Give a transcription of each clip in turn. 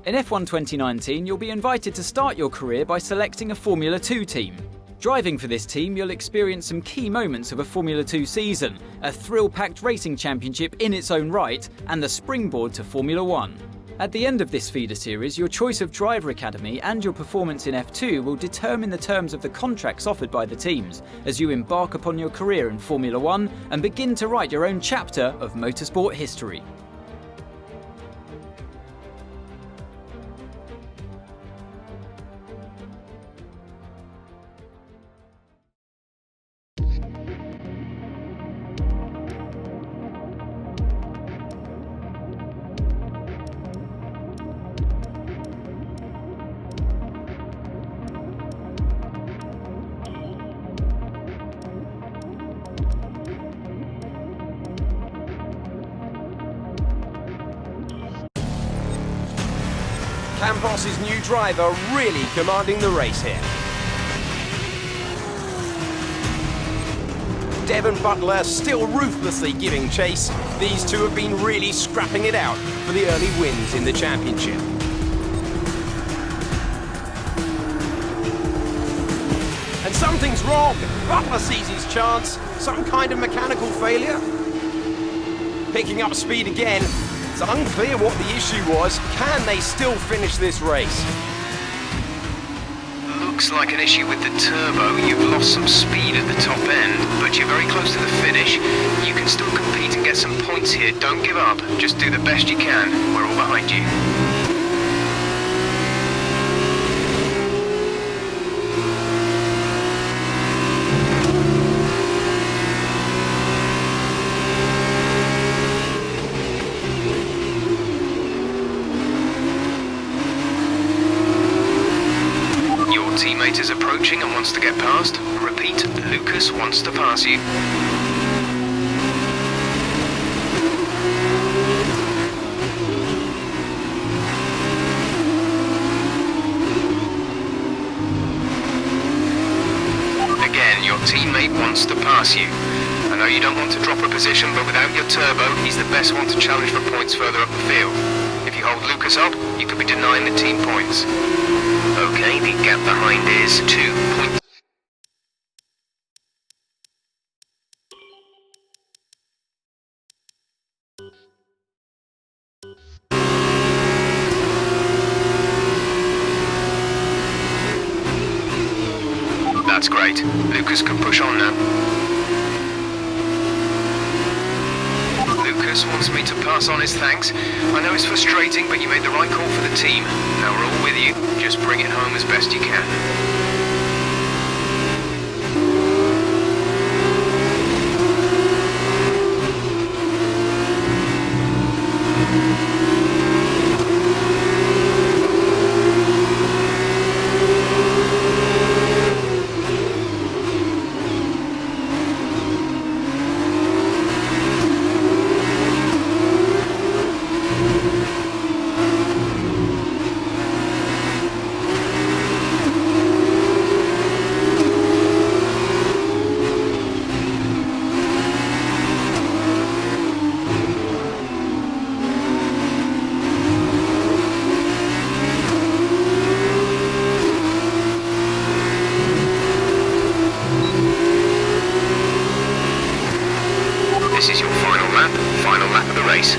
In F1 2019, you'll be invited to start your career by selecting a Formula 2 team. Driving for this team, you'll experience some key moments of a Formula 2 season, a thrill-packed racing championship in its own right, and the springboard to Formula 1. At the end of this feeder series, your choice of driver academy and your performance in F2 will determine the terms of the contracts offered by the teams as you embark upon your career in Formula 1 and begin to write your own chapter of motorsport history. Campos' new driver really commanding the race here. Devon Butler still ruthlessly giving chase. These two have been really scrapping it out for the early wins in the championship. And something's wrong. Butler sees his chance. Some kind of mechanical failure. Picking up speed again. It's unclear what the issue was. Can they still finish this race? Looks like an issue with the turbo. You've lost some speed at the top end, but you're very close to the finish. You can still compete and get some points here. Don't give up. Just do the best you can. We're all behind you. Teammate is approaching and wants to get past. Repeat, Lucas wants to pass you. Again, your teammate wants to pass you. I know you don't want to drop a position, but without your turbo, he's the best one to challenge for points further up the field. If you hold Lucas up, you could be denying the team points. Okay, the gap behind is 2 points. That's great. Lucas can push on now. Lucas wants me to pass on his thanks. I know it's frustrating, but you made the right call for the team. Now we're all with you. Just bring it home as best you can. This is your final lap of the race.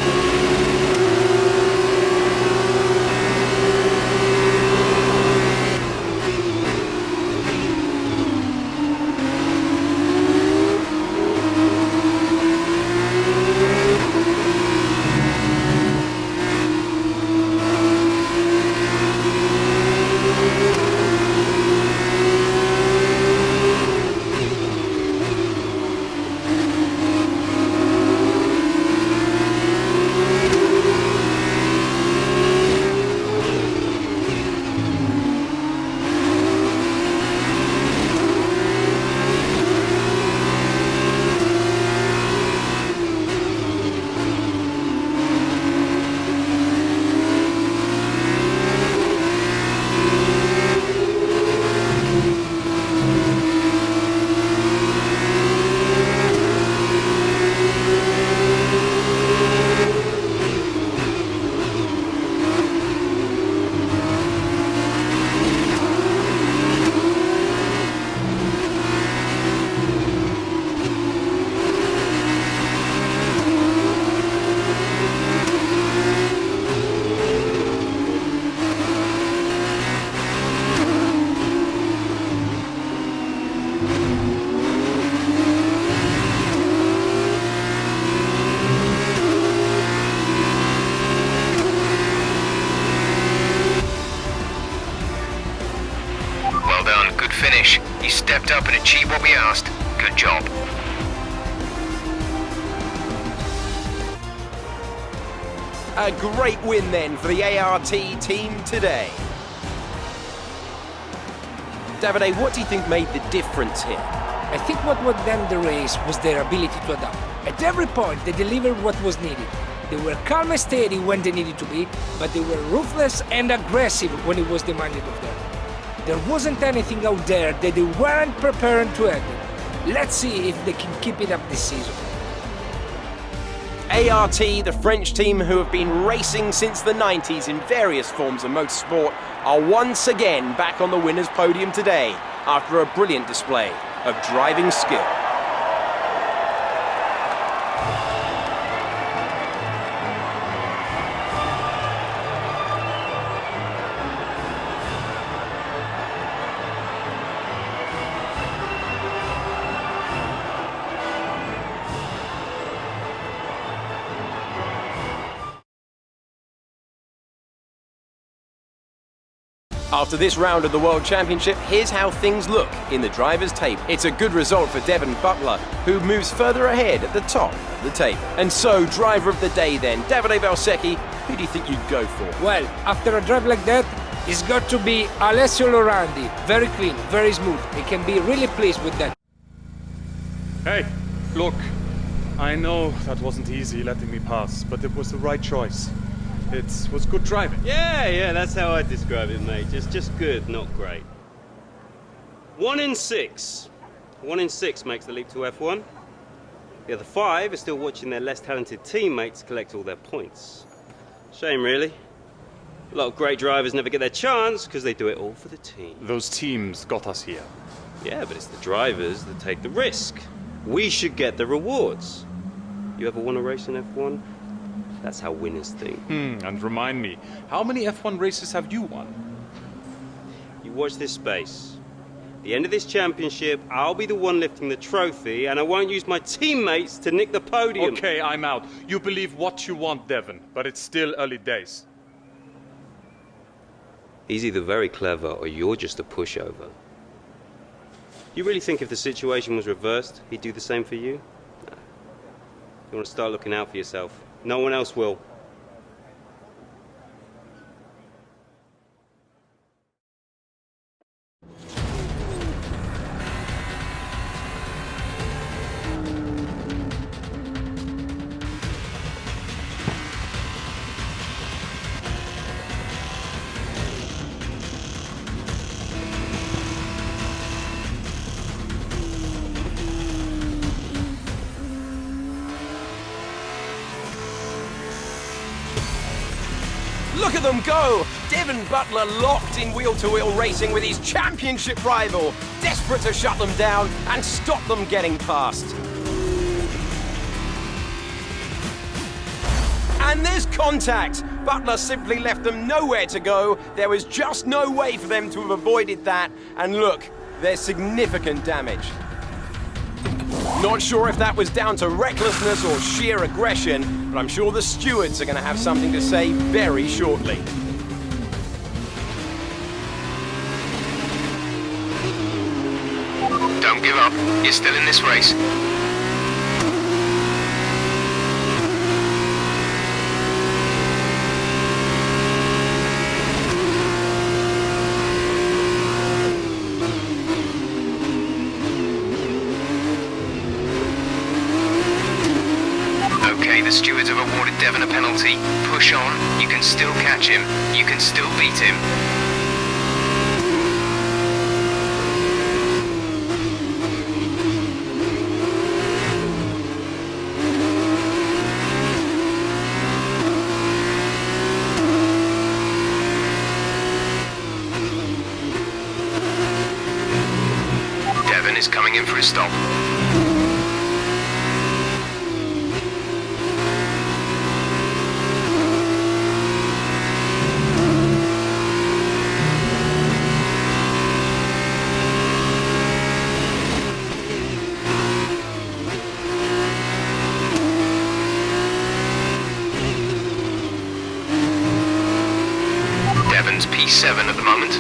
job. A great win then for the ART team today. Davide, what do you think made the difference here? I think what won them the race was their ability to adapt. At every point, they delivered what was needed. They were calm and steady when they needed to be, but they were ruthless and aggressive when it was demanded of them. There wasn't anything out there that they weren't prepared to handle. Let's see if they can keep it up this season. ART, the French team who have been racing since the 90s in various forms of motorsport, are once again back on the winner's podium today after a brilliant display of driving skill. After this round of the World Championship, here's how things look in the drivers' table. It's a good result for Devon Butler, who moves further ahead at the top of the table. And so, driver of the day then, Davide Valsecchi, who do you think you'd go for? Well, after a drive like that, it's got to be Alessio Lorandi. Very clean, very smooth. He can be really pleased with that. Hey, look, I know that wasn't easy letting me pass, but it was the right choice. It was good driving. Yeah, that's how I describe it, mate. Just good, not great. 1 in 6. 1 in 6 makes the leap to F1. The other 5 are still watching their less talented teammates collect all their points. Shame, really. A lot of great drivers never get their chance because they do it all for the team. Those teams got us here. Yeah, but it's the drivers that take the risk. We should get the rewards. You ever won a race in F1? That's how winners think. And remind me, how many F1 races have you won? You watch this space. At the end of this championship, I'll be the one lifting the trophy, and I won't use my teammates to nick the podium. Okay, I'm out. You believe what you want, Devon, but it's still early days. He's either very clever or you're just a pushover. You really think if the situation was reversed, he'd do the same for you? No. You want to start looking out for yourself. No one else will. Look at them go! Devon Butler locked in wheel-to-wheel racing with his championship rival, desperate to shut them down and stop them getting past. And there's contact! Butler simply left them nowhere to go. There was just no way for them to have avoided that. And look, there's significant damage. Not sure if that was down to recklessness or sheer aggression, but I'm sure the stewards are going to have something to say very shortly. Don't give up. You're still in this race. The stewards have awarded Devon a penalty. Push on. You can still catch him. You can still beat him. Devon is coming in for a stop. Devon's P7 at the moment.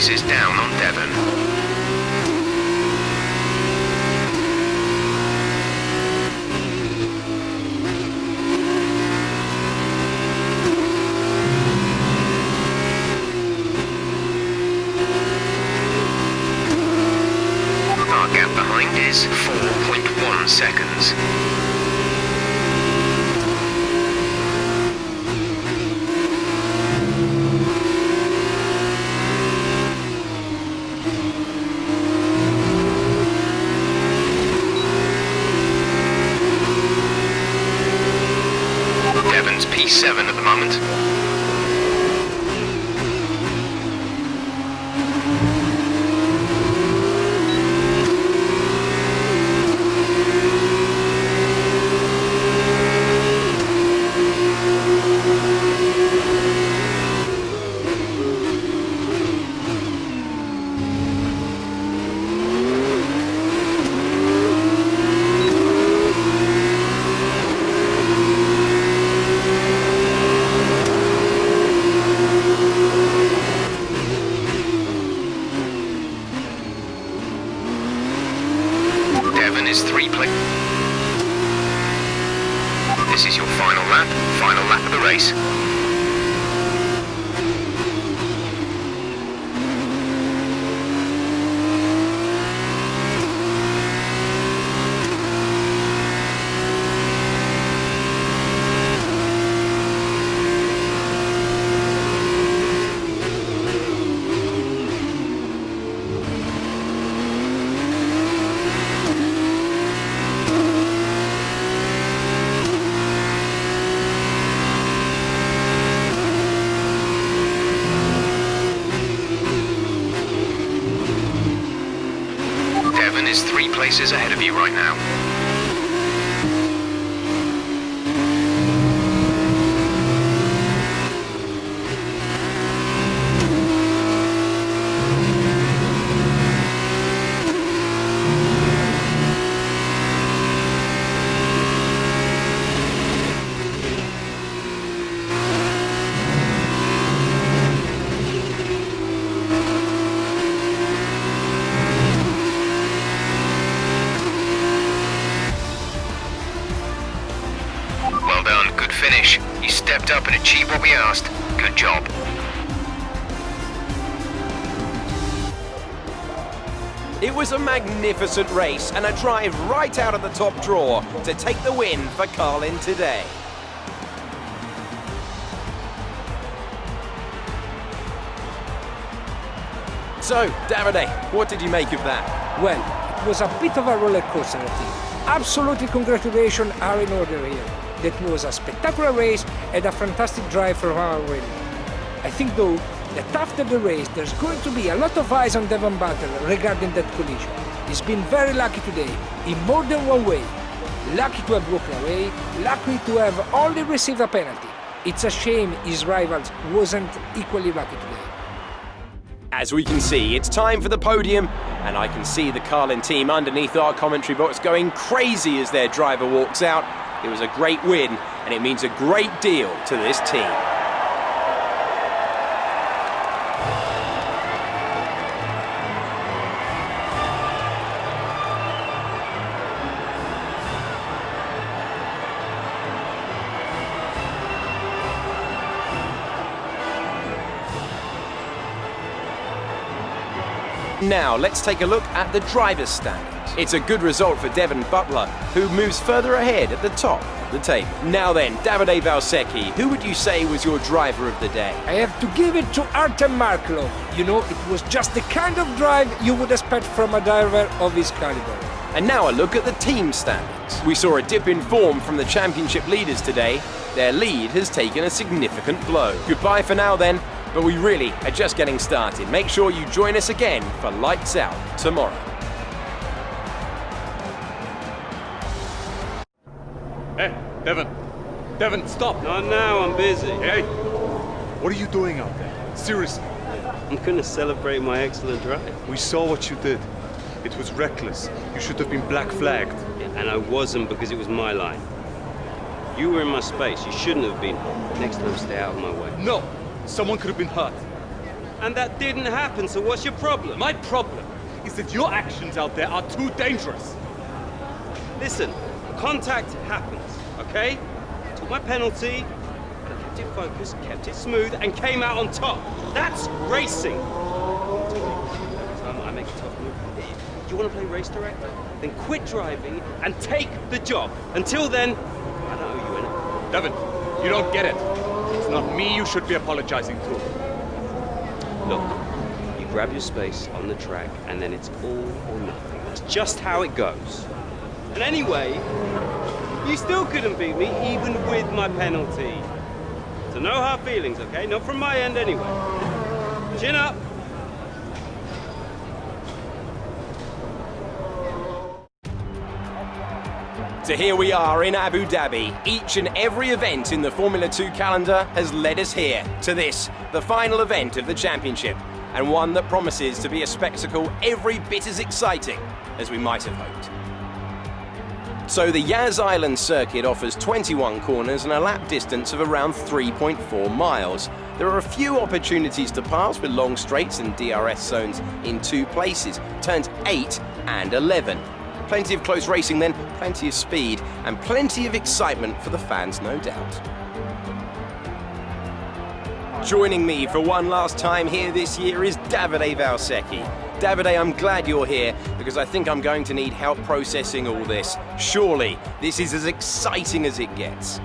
places down on Devon. Our gap behind is 4.1 seconds. Devon's P7 at the moment. Devon is 3 places. This is your final lap of the race. Devon is 3 places ahead of you right now. Well done, good finish. You stepped up and achieved what we asked. Good job. It was a magnificent race and a drive right out of the top draw to take the win for Carlin today. So, Davide, what did you make of that? Well, it was a bit of a roller coaster, I think. Absolutely congratulations are in order here. That was a spectacular race and a fantastic drive from our winner. I think though that after the race there's going to be a lot of eyes on Devon Butler regarding that collision. He's been very lucky today, in more than one way. Lucky to have broken away, lucky to have only received a penalty. It's a shame his rivals wasn't equally lucky today. As we can see, it's time for the podium, and I can see the Carlin team underneath our commentary box going crazy as their driver walks out. It was a great win, and it means a great deal to this team. Now, let's take a look at the driver's standings. It's a good result for Devon Butler, who moves further ahead at the top of the table. Now then, Davide Valsecchi, who would you say was your driver of the day? I have to give it to Artem Markelov. You know, it was just the kind of drive you would expect from a driver of his caliber. And now a look at the team standings. We saw a dip in form from the championship leaders today. Their lead has taken a significant blow. Goodbye for now then, but we really are just getting started. Make sure you join us again for Lights Out tomorrow. Hey, Devon. Devon, stop. Not now, I'm busy. Hey, what are you doing out there? Seriously. I'm gonna celebrate my excellent drive. We saw what you did. It was reckless. You should have been black flagged. Yeah, and I wasn't because it was my line. You were in my space. You shouldn't have been. Next time, stay out of my way. No! Someone could have been hurt. And that didn't happen, so what's your problem? My problem is that your actions out there are too dangerous. Listen, contact happens, okay? I took my penalty, but I kept it focused, kept it smooth, and came out on top. That's racing. I make a tough move. You want to play race director? Then quit driving and take the job. Until then, I don't owe you anything. Devin, you don't get it. It's not me you should be apologizing to. Look, you grab your space on the track, and then it's all or nothing. That's just how it goes. And anyway, you still couldn't beat me, even with my penalty. So no hard feelings, okay? Not from my end anyway. Chin up. So here we are in Abu Dhabi. Each and every event in the Formula 2 calendar has led us here to this, the final event of the championship, and one that promises to be a spectacle every bit as exciting as we might have hoped. So the Yas Island circuit offers 21 corners and a lap distance of around 3.4 miles. There are a few opportunities to pass with long straights and DRS zones in 2 places, turns 8 and 11. Plenty of close racing then, plenty of speed, and plenty of excitement for the fans, no doubt. Joining me for one last time here this year is Davide Valsecchi. Davide, I'm glad you're here because I think I'm going to need help processing all this. Surely, this is as exciting as it gets.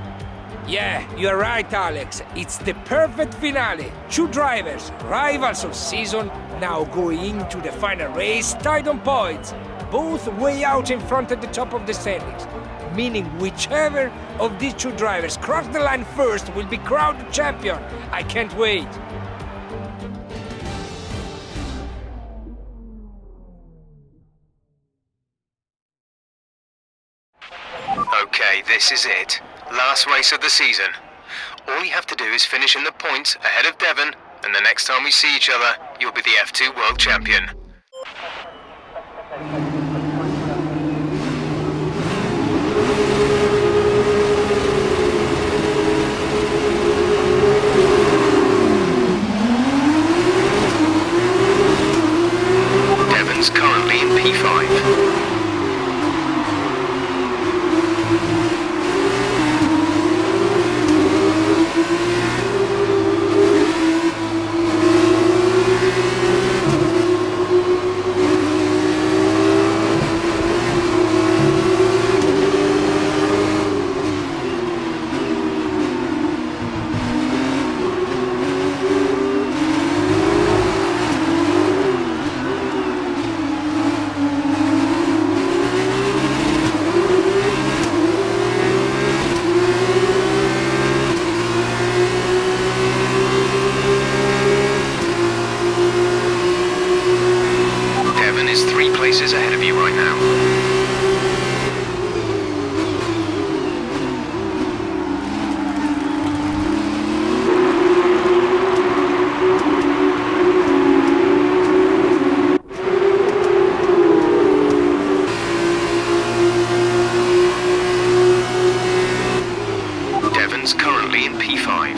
Yeah, you're right, Alex. It's the perfect finale. 2 drivers, rivals of season, now going into the final race tied on points. Both way out in front at the top of the standings, meaning whichever of these 2 drivers cross the line first will be crowned champion. I can't wait. Okay, this is it. Last race of the season. All you have to do is finish in the points ahead of Devon, and the next time we see each other, you'll be the F2 World Champion. Devon's currently in P5. Places ahead of you right now. Devon's currently in P5.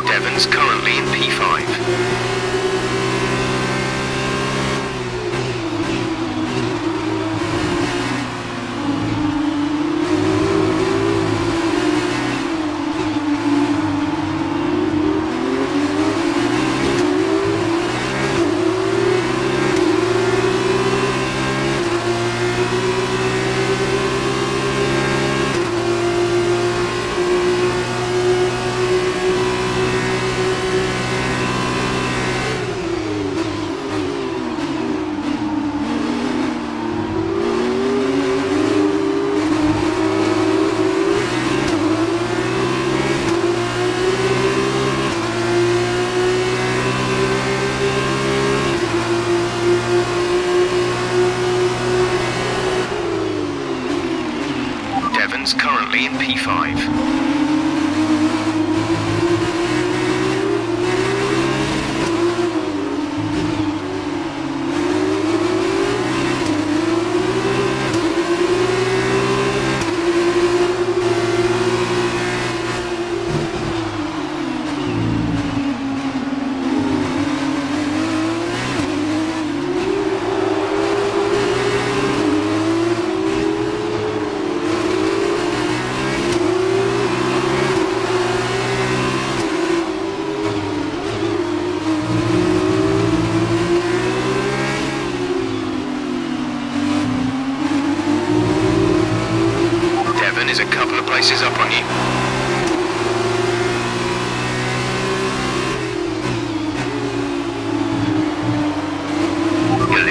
Devon's currently in P5.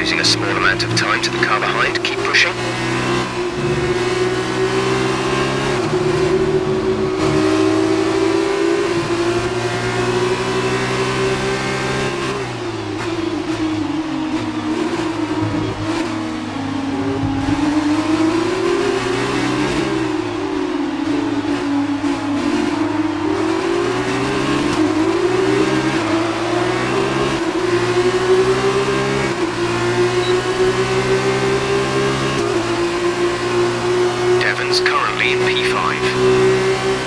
losing a small amount of time to the car behind. Keep pushing. Devon's currently in P5.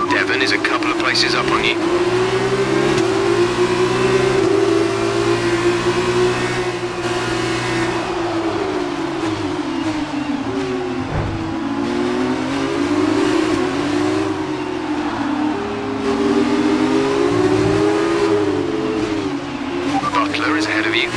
Devon is a couple of places up on you. Butler is ahead of you.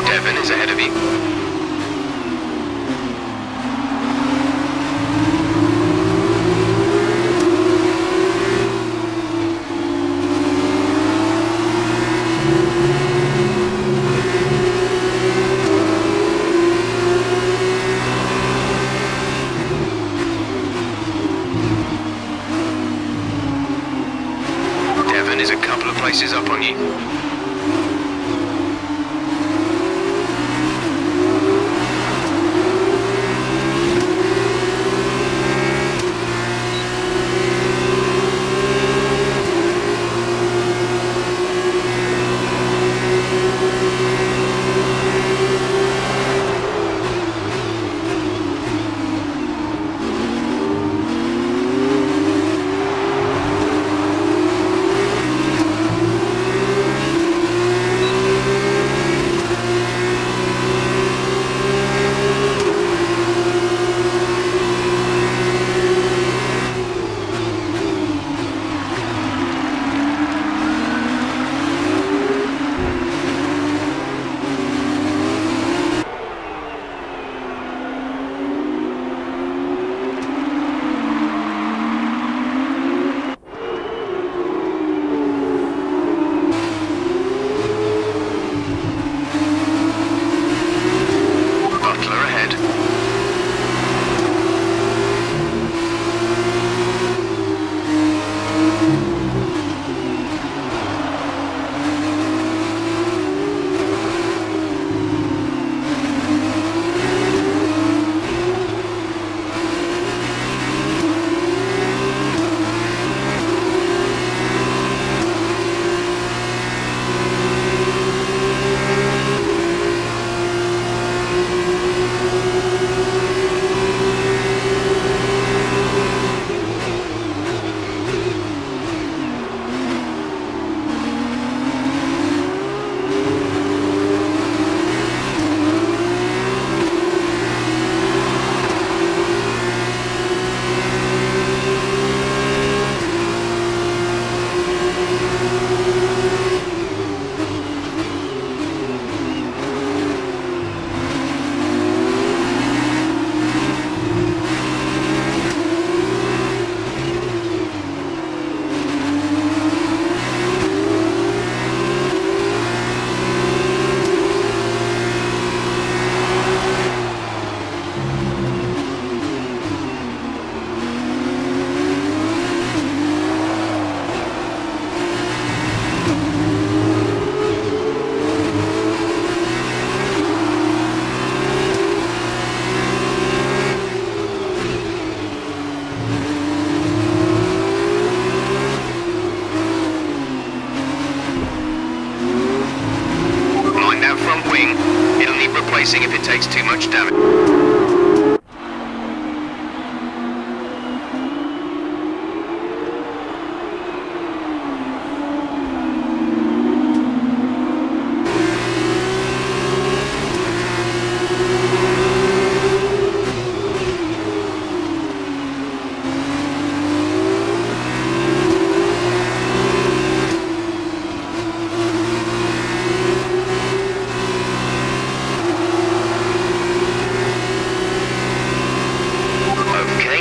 Devon is ahead of you. Devon is a couple of places up on you. takes too much damage.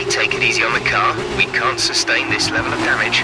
Take it easy on the car. We can't sustain this level of damage.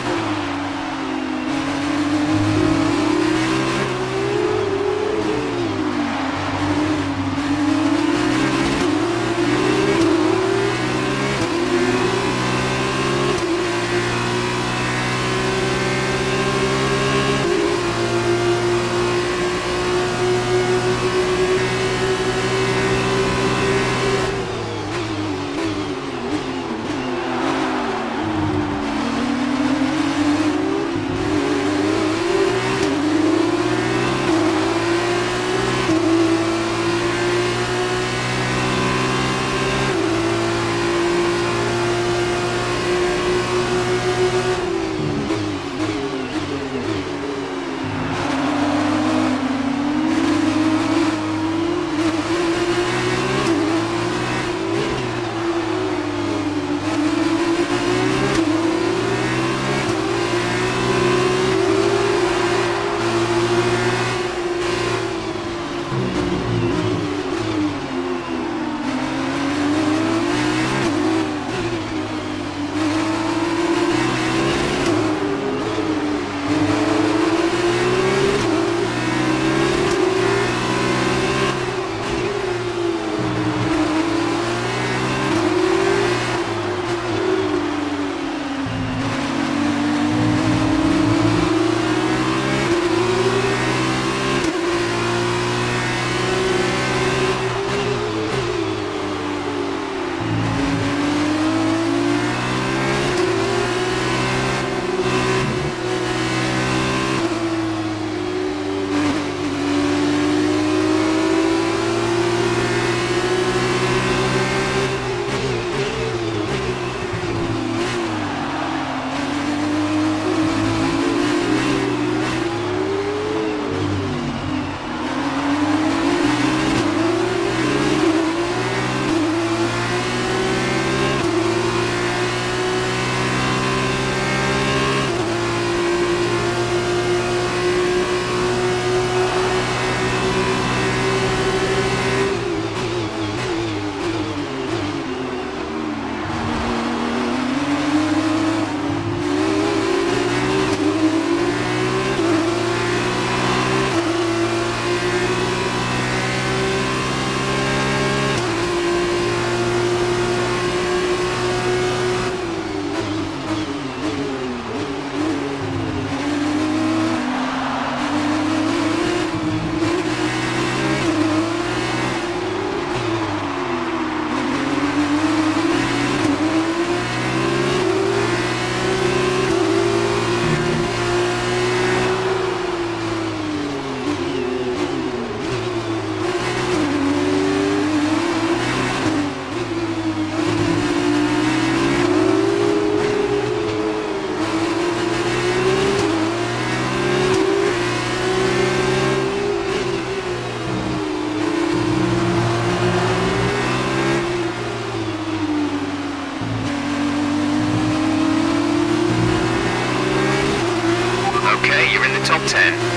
top 10.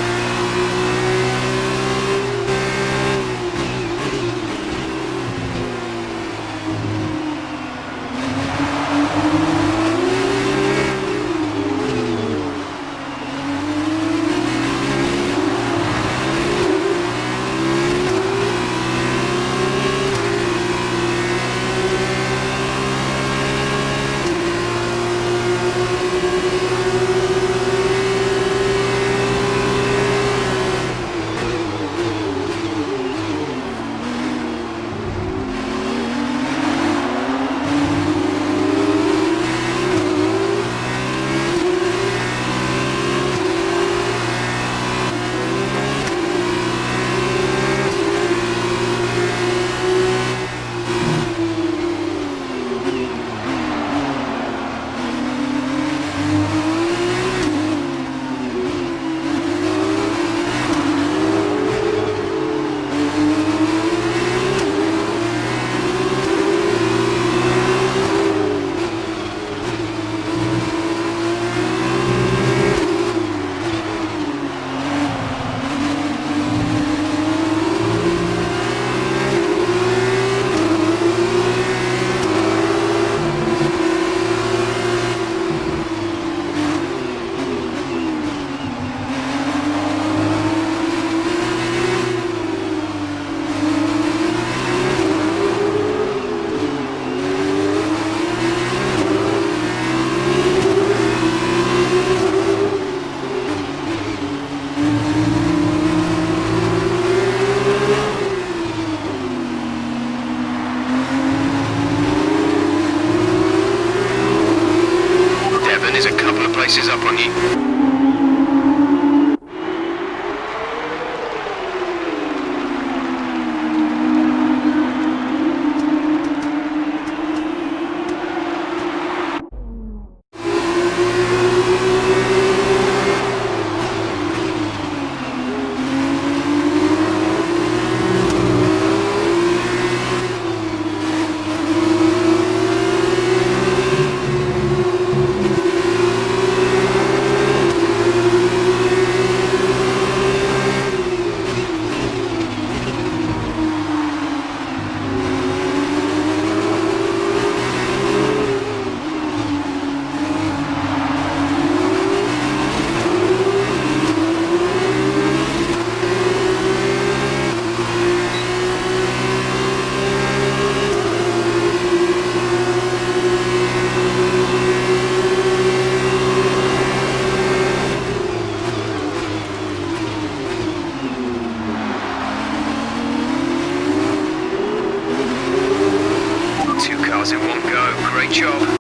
In one go. Great job.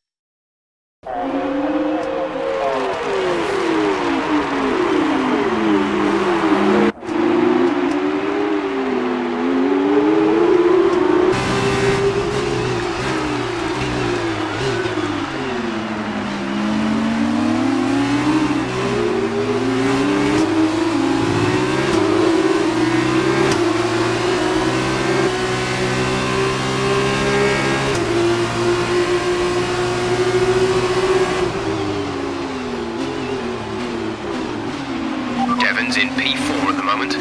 In P4 at the moment.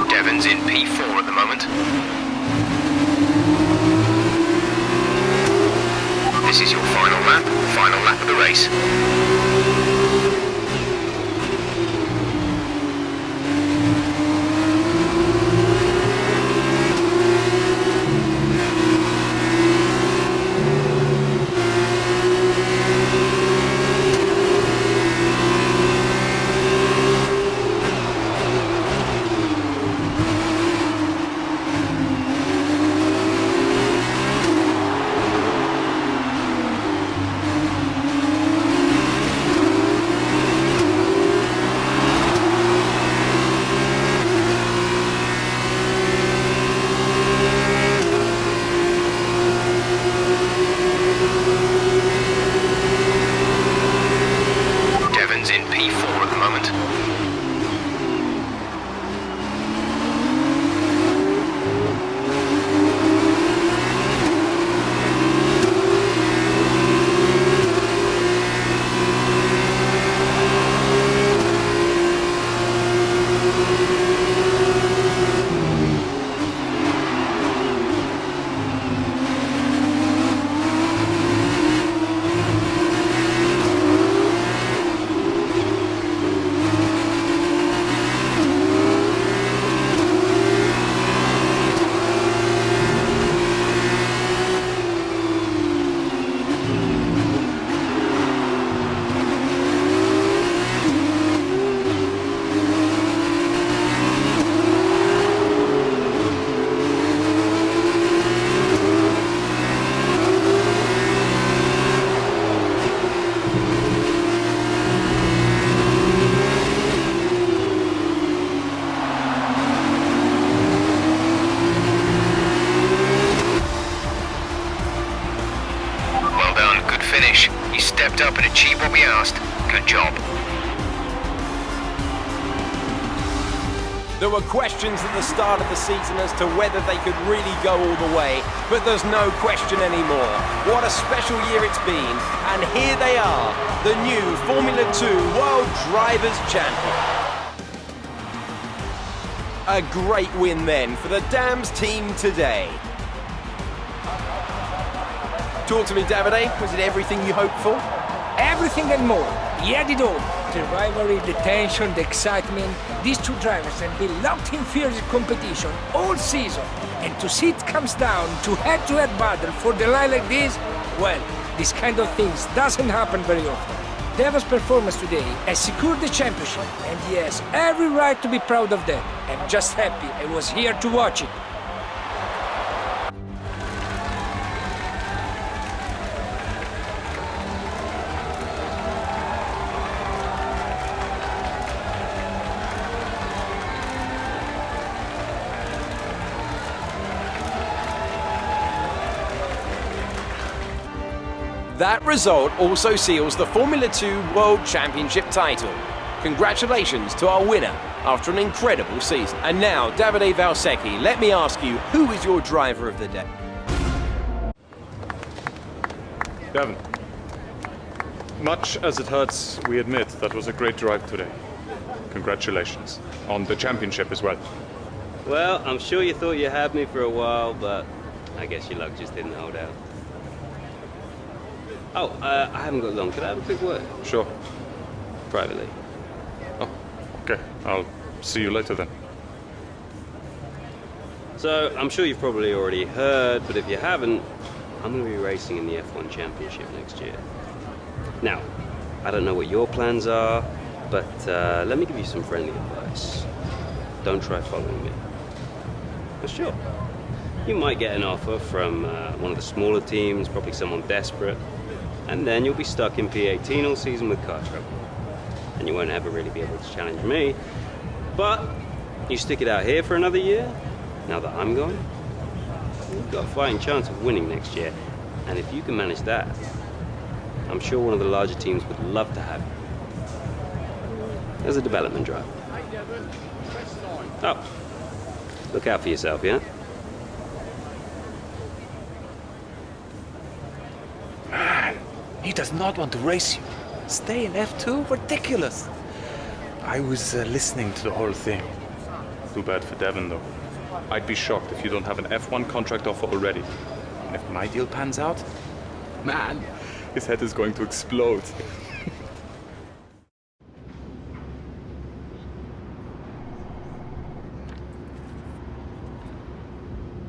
Devon's in P4 at the moment. This is your final lap of the race. Finish. You stepped up and achieved what we asked. Good job. There were questions at the start of the season as to whether they could really go all the way, but there's no question anymore. What a special year it's been, and here they are, the new Formula 2 World Drivers' Champion. A great win then for the Dams team today. Talk to me, Davide. Was it everything you hoped for? Everything and more. He had it all. The rivalry, the tension, the excitement. These two drivers have been locked in fierce competition all season. And to see it comes down to head-to-head battle for the line like this, well, this kind of things doesn't happen very often. Deva's performance today has secured the championship, and he has every right to be proud of that. I'm just happy I was here to watch it. That result also seals the Formula 2 World Championship title. Congratulations to our winner after an incredible season. And now, Davide Valsecchi, let me ask you, who is your driver of the day? Devin, much as it hurts, we admit that was a great drive today. Congratulations. On the championship as well. Well, I'm sure you thought you had me for a while, but I guess your luck just didn't hold out. Oh, I haven't got long. Could I have a quick word? Sure. Privately. Oh, okay. I'll see you later then. So, I'm sure you've probably already heard, but if you haven't, I'm going to be racing in the F1 Championship next year. Now, I don't know what your plans are, but let me give you some friendly advice. Don't try following me. For sure. You might get an offer from one of the smaller teams, probably someone desperate, and then you'll be stuck in P18 all season with car trouble. And you won't ever really be able to challenge me. But you stick it out here for another year, now that I'm gone, you've got a fighting chance of winning next year. And if you can manage that, I'm sure one of the larger teams would love to have you as a development driver. Oh, look out for yourself, yeah? Man, he does not want to race you. Stay in F2? Ridiculous. I was listening to the whole thing. Too bad for Devin, though. I'd be shocked if you don't have an F1 contract offer already. And if my deal pans out, man, his head is going to explode.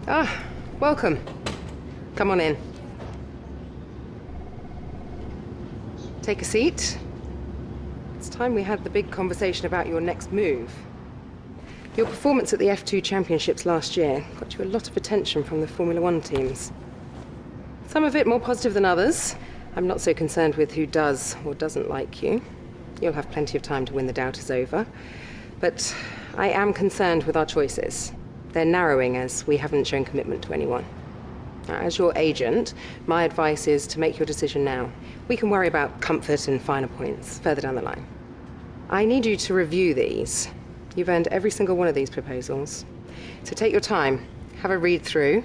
Ah, welcome. Come on in. Take a seat. It's time we had the big conversation about your next move. Your performance at the F2 Championships last year got you a lot of attention from the Formula 1 teams. Some of it more positive than others. I'm not so concerned with who does or doesn't like you. You'll have plenty of time to win the doubters over. But I am concerned with our choices. They're narrowing as we haven't shown commitment to anyone. Now, as your agent, my advice is to make your decision now. We can worry about comfort and finer points further down the line. I need you to review these. You've earned every single one of these proposals. So take your time, have a read through,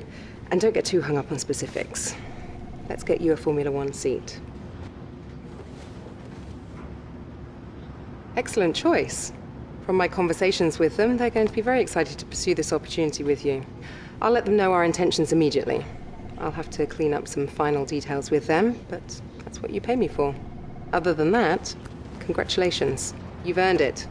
and don't get too hung up on specifics. Let's get you a Formula 1 seat. Excellent choice. From my conversations with them, they're going to be very excited to pursue this opportunity with you. I'll let them know our intentions immediately. I'll have to clean up some final details with them, but that's what you pay me for. Other than that, congratulations. You've earned it.